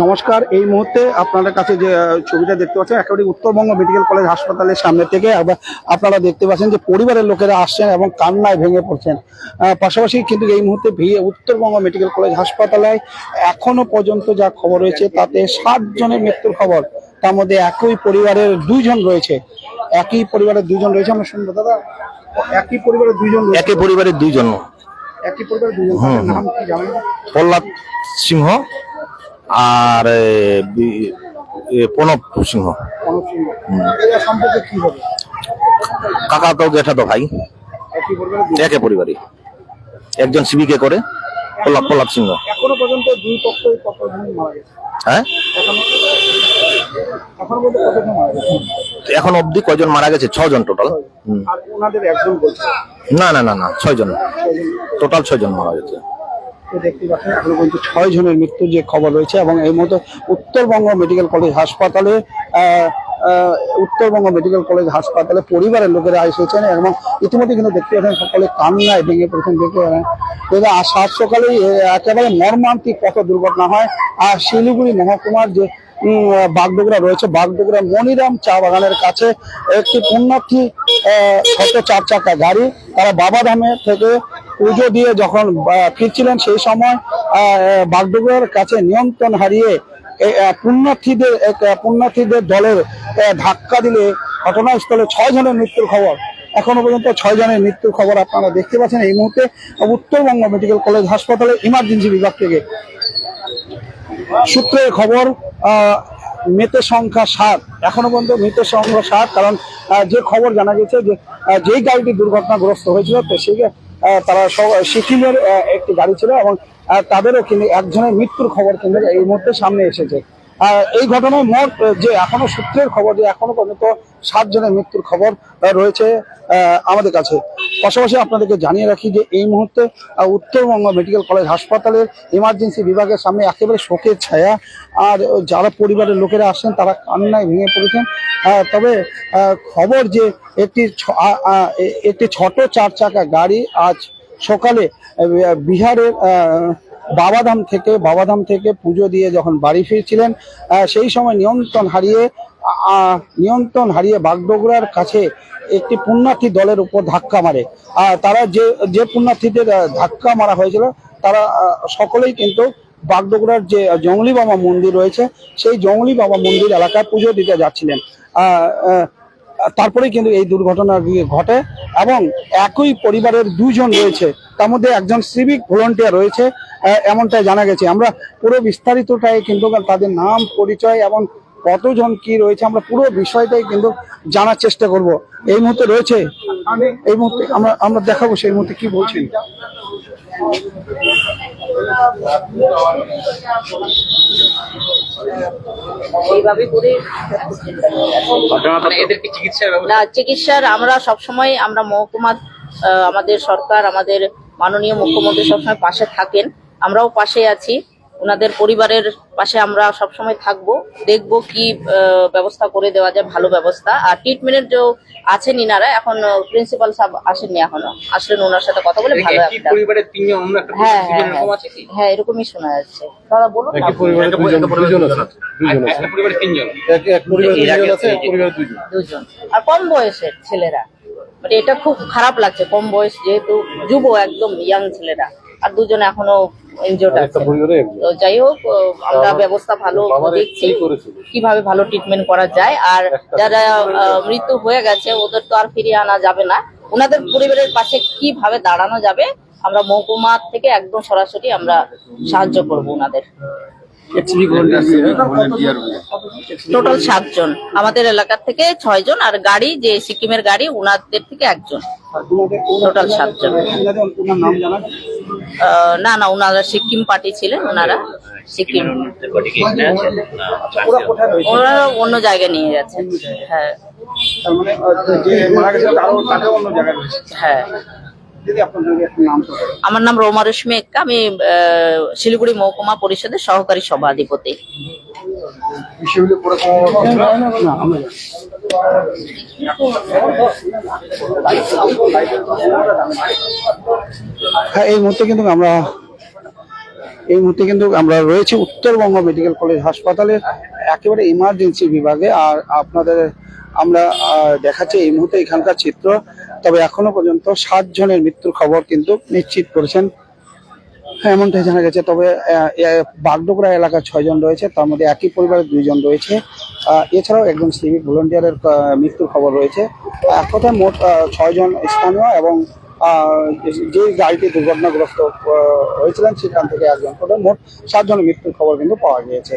নমস্কার। এই মুহূর্তে আপনাদের কাছে যে ছবিটা দেখতে পাচ্ছেন একেবারে উত্তরবঙ্গ মেডিকেল কলেজ হাসপাতালের সামনে থেকে আপনারা দেখতে পাচ্ছেন যে পরিবারের লোকেরা আসছেন এবং কান্নায় ভেঙে পড়ছেন। পাশাপাশি কিন্তু এই মুহূর্তে উত্তরবঙ্গ মেডিকেল কলেজ হাসপাতালে এখনো পর্যন্ত যা খবর রয়েছে তাতে 7 জনের মৃত্যুর খবর, তার মধ্যে একই পরিবারের 2 জন রয়েছে। একই পরিবারের 2 জন রয়েছে। আমরা শুনবো দাদা, একই পরিবারের 2 জন, একই পরিবারের 2 জন, একই পরিবারের 2 জন, তাদের নাম কি জানেন? প্রহ্লাদ সিংহ আর প্রণব সিংহ। এরা সম্পর্কে কি হবে? কাকা তো জ্যাঠা তো ভাই, একই পরিবারের একই পরিবারই। একজন সিভিকে করে, প্রহ্লাদ সিংহ। এখনো পর্যন্ত 2 পক্ষই কতজন মারা গেছে? হ্যাঁ, এখনো পর্যন্ত কতজন মারা গেছে? এখন অবধি কয়জন মারা গেছে? 6 জন টোটাল। আর ওনাদের একজন বলছে না, 6 জন টোটাল, 6 জন মারা গেছে। দেখতে পাচ্ছেন এখনো পর্যন্ত 6 জনের মৃত্যুর যে খবর রয়েছে। এবং এই মুহূর্তে উত্তরবঙ্গ মেডিকেল কলেজ হাসপাতালে পরিবারের লোকেরা এসেছেন এবং ইতিমধ্যে কিন্তু দেখতে পাচ্ছেন সকলে কান্নায় ভেঙে পড়েছেন। দেখে আর সাত সকালেই একেবারে মর্মান্তিক পথ দুর্ঘটনা হয়। আর শিলিগুড়ি মহকুমার যে বাগডোগরা রয়েছে, বাগডোগরা মনিরাম চা বাগানের কাছে একটি পুণ্যার্থী ছোট 4 চাকা গাড়ি, তারা বাবাধামে থেকে পুজো দিয়ে যখন ফিরছিলেন সেই সময় বাগডোগরার কাছে নিয়ন্ত্রণ হারিয়ে পুণ্যার্থীদের দলের ধাক্কা দিলে ঘটনাস্থলে 6 জনের মৃত্যুর খবর। এখনো পর্যন্ত 6 জনের মৃত্যুর খবর আপনারা দেখতে পাচ্ছেন এই মুহূর্তে উত্তরবঙ্গ মেডিকেল কলেজ হাসপাতালে ইমার্জেন্সি বিভাগ থেকে। সূত্রের খবর, মৃতের সংখ্যা 7। এখনো পর্যন্ত মৃতের সংখ্যা 7, কারণ যে খবর জানা গেছে যে যেই গাড়িটি দুর্ঘটনাগ্রস্ত হয়েছিল তারা সিকিমের একটি গাড়ি ছিল এবং তাদেরও কিন্তু একজনের মৃত্যুর খবর কিন্তু এই মুহূর্তে সামনে এসেছে। এই ঘটনায় মোট যে এখনো সূত্রের খবর যে এখনো পর্যন্ত 7 জনের মৃত্যুর খবর রয়েছে আমাদের কাছে। পাশাপাশি আপনাদেরকে জানিয়ে রাখি যে এই মুহূর্তে উত্তরবঙ্গ মেডিকেল কলেজ হাসপাতালের ইমার্জেন্সি বিভাগের সামনে একেবারে শোকের ছায়া। আর যারা পরিবারের লোকেরা আসছেন তারা কান্নায় ভেঙে পড়েছেন। তবে খবর যে একটি ছোট 4 চাকা গাড়ি আজ সকালে বিহারের বাবাধাম থেকে পুজো দিয়ে যখন বাড়ি ফিরছিলেন সেই সময় নিয়ন্ত্রণ হারিয়ে বাগডোগরার কাছে একটি পুণ্যার্থী দলের উপর ধাক্কা মারে। তারা যে পুণ্যার্থীদের ধাক্কা মারা হয়েছিল তারা সকলেই কিন্তু বাগডোগরার যে জঙ্গলি বাবা মন্দির রয়েছে সেই জঙ্গলি বাবা মন্দির এলাকায় পুজো দিতে যাচ্ছিলেন। তারপরেই কিন্তু এই দুর্ঘটনা ঘটে এবং একই পরিবারের 2 জন রয়েছে, তার মধ্যে একজন সিভিক ভলান্টিয়ার রয়েছে এমনটাই জানা গেছে। আমরা পুরো বিস্তারিতটাই কিন্তু তাদের নাম, পরিচয় এবং কতজন কি রয়েছে আমরা পুরো বিষয়টাই কিন্তু জানার চেষ্টা করব। এই মুহূর্তে রয়েছে, এই মুহূর্তে আমরা দেখাবো সেই মুহূর্তে কি বলছেন। চিকিৎসার আমরা সবসময় মহকুমা আমাদের সরকার, আমাদের মাননীয় মুখ্যমন্ত্রী সবসময় পাশে থাকেন, আমরাও পাশে আছি। ওনাদের পরিবারের পাশে আমরা সবসময় থাকবো, দেখবো কি ব্যবস্থা করে দেওয়া যায়, ভালো ব্যবস্থা। আর ট্রিটমেন্টের যে আছেন ইনারা, এখন প্রিন্সিপাল সাহেব আসেননি, এখনো আসলেন, ওনার সাথে কথা বলে ভালো। হ্যাঁ, এরকমই শোনা যাচ্ছে। দাদা বলুন। দুজন আর কম বয়সের ছেলেরা, মানে এটা খুব খারাপ লাগছে। কম বয়স, যেহেতু যুব, একদম ইয়াং ছেলেরা, আর 2 জন এখনো ইনজোর্ড আছে। তো যাই হোক, আমরা ব্যবস্থা ভালো দেখছি কিভাবে ভালো ট্রিটমেন্ট করা যায়। আর যারা মৃত্যু হয়ে গেছে ওদের তো আর ফিরিয়ে আনা যাবে না, ওনাদের পরিবারের পাশে কিভাবে দাঁড়ানো যাবে আমরা মহকুমা থেকে একদম সরাসরি আমরা সাহায্য করব ওনাদের। টোটাল 7 জন, আমাদের এলাকা থেকে 6 জন, আর গাড়ি যে সিকিমের গাড়ি ওনাদের থেকে 1 জন, টোটাল 7 জন। না, ওনারা সিকিম পার্টি ছিলেন, ওনারা সিকিম, ওনারা অন্য জায়গায় নিয়ে যাচ্ছেন। হ্যাঁ, হ্যাঁ। আমার নাম রোমা রশ্মি এক্কা, আমি শিলিগুড়ি মহকুমা পরিষদের সহকারী সভাধিপতি। হ্যাঁ, এই মুহূর্তে কিন্তু আমরা রয়েছি উত্তরবঙ্গ মেডিকেল কলেজ হাসপাতালের একেবারে ইমার্জেন্সি বিভাগে। আর আপনাদের আমরা দেখাচ্ছি এই মুহূর্তে এখানকার চিত্র। তবে এখনো পর্যন্ত 7 জনের মৃত্যুর খবর কিন্তু নিশ্চিত করেছেন, হ্যাঁ, এমনটাই জানা গেছে। তবে বাগডোগরা এলাকার 6 জন রয়েছে, তার মধ্যে একই পরিবারের 2 জন রয়েছে। এছাড়াও একজন সিভিক ভলেন্টিয়ারের মৃত্যুর খবর রয়েছে। এক কথায় মোট 6 জন স্থানীয় এবং যে গাড়িটি দুর্ঘটনাগ্রস্ত হয়েছিলেন সেখান থেকে একজন করে মোট 7 জনের মৃত্যুর খবর কিন্তু পাওয়া গিয়েছে।